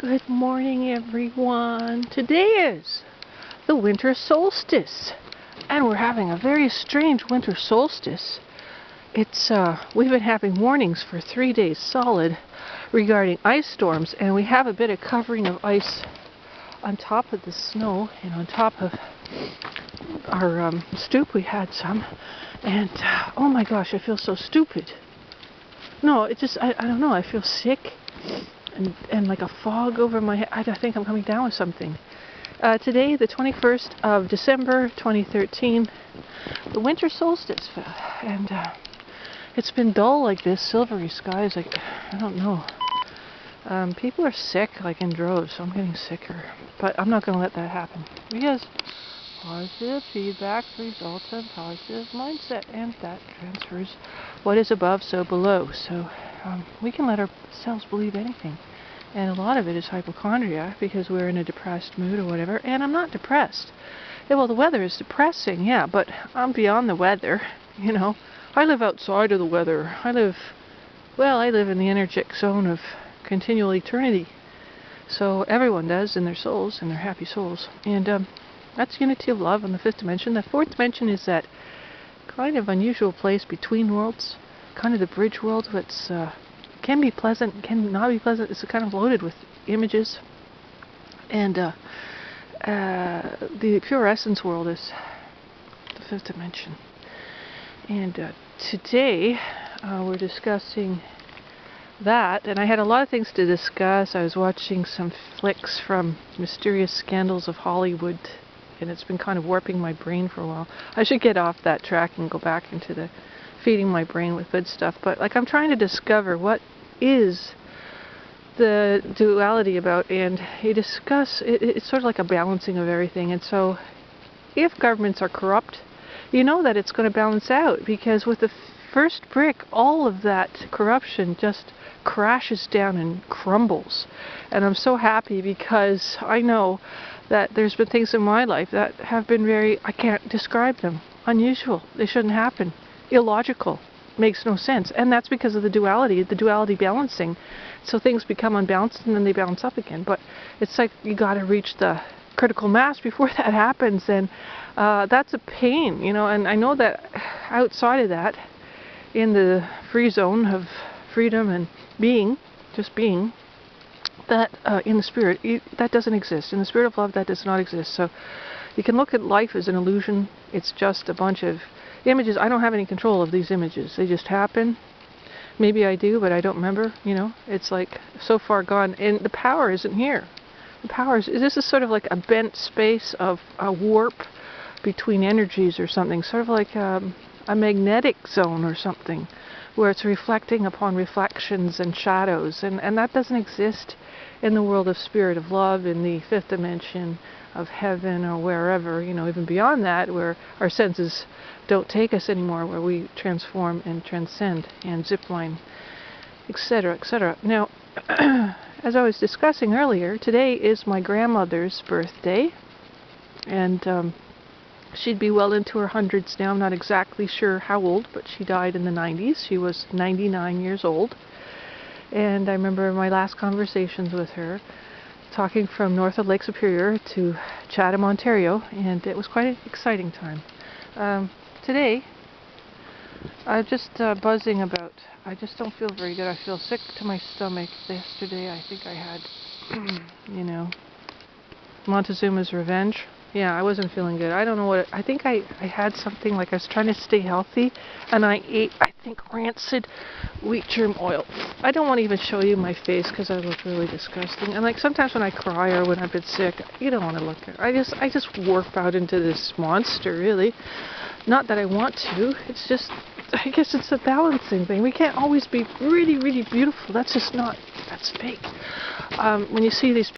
Good morning, everyone. Today is the winter solstice, and we're having a very strange winter solstice. We've been having warnings for 3 days solid regarding ice storms, and we have a bit of covering of ice on top of the snow and on top of our stoop. We had some, and oh my gosh, I feel so stupid. No, I don't know, I feel sick. And like a fog over my head. I think I'm coming down with something. Today, the 21st of December, 2013, the winter solstice fell. And it's been dull like this, silvery skies. Like, I don't know. People are sick, like in droves, so I'm getting sicker. But I'm not going to let that happen. Because positive feedback results in positive mindset, and that transfers what is above, so below. So we can let ourselves believe anything. And a lot of it is hypochondria because we're in a depressed mood or whatever. And I'm not depressed. Yeah, well, the weather is depressing, yeah, but I'm beyond the weather, you know. I live outside of the weather. I live in the energetic zone of continual eternity. So everyone does in their souls, in their happy souls. And that's unity of love in the fifth dimension. The fourth dimension is that kind of unusual place between worlds, kind of the bridge world that's can be pleasant, can not be pleasant. It's kind of loaded with images. And the pure essence world is the fifth dimension. And today we're discussing that, and I had a lot of things to discuss. I was watching some flicks from Mysterious Scandals of Hollywood, and it's been kind of warping my brain for a while. I should get off that track and go back into the feeding my brain with good stuff. But like, I'm trying to discover what is the duality about, and you discuss it's sort of like a balancing of everything. And so if governments are corrupt, you know that it's going to balance out, because with the first brick, all of that corruption just crashes down and crumbles. And I'm so happy, because I know that there's been things in my life that have been I can't describe them, unusual. They shouldn't happen. Illogical. Makes no sense. And that's because of the duality balancing. So things become unbalanced and then they balance up again. But it's like you got to reach the critical mass before that happens. And that's a pain, you know. And I know that outside of that, in the free zone of freedom and being, just being, that in the spirit, that doesn't exist. In the spirit of love, that does not exist. So you can look at life as an illusion. It's just a bunch of images. I don't have any control of these images. They just happen. Maybe I do, but I don't remember, you know. It's like so far gone. And the power isn't here. The power this is sort of like a bent space of a warp between energies or something. Sort of like a magnetic zone or something, where it's reflecting upon reflections and shadows. And that doesn't exist in the world of spirit of love, in the fifth dimension of heaven or wherever, you know, even beyond that, where our senses don't take us anymore, where we transform and transcend and zipline, etc., etc. Now, as I was discussing earlier, today is my grandmother's birthday, and she'd be well into her hundreds now. I'm not exactly sure how old, but she died in the 90s. She was 99 years old. And I remember my last conversations with her, talking from north of Lake Superior to Chatham, Ontario, and it was quite an exciting time. Today, I'm just buzzing about, I just don't feel very good. I feel sick to my stomach. Yesterday, I think I had, you know, Montezuma's Revenge. Yeah, I wasn't feeling good. I don't know what I think I had something, like I was trying to stay healthy, and I ate, I think, rancid wheat germ oil. I don't want to even show you my face because I look really disgusting. And like sometimes when I cry or when I've been sick, you don't want to look at it. I just warp out into this monster, really. Not that I want to. It's just, I guess it's a balancing thing. We can't always be really, really beautiful. That's just not, that's fake. When you see these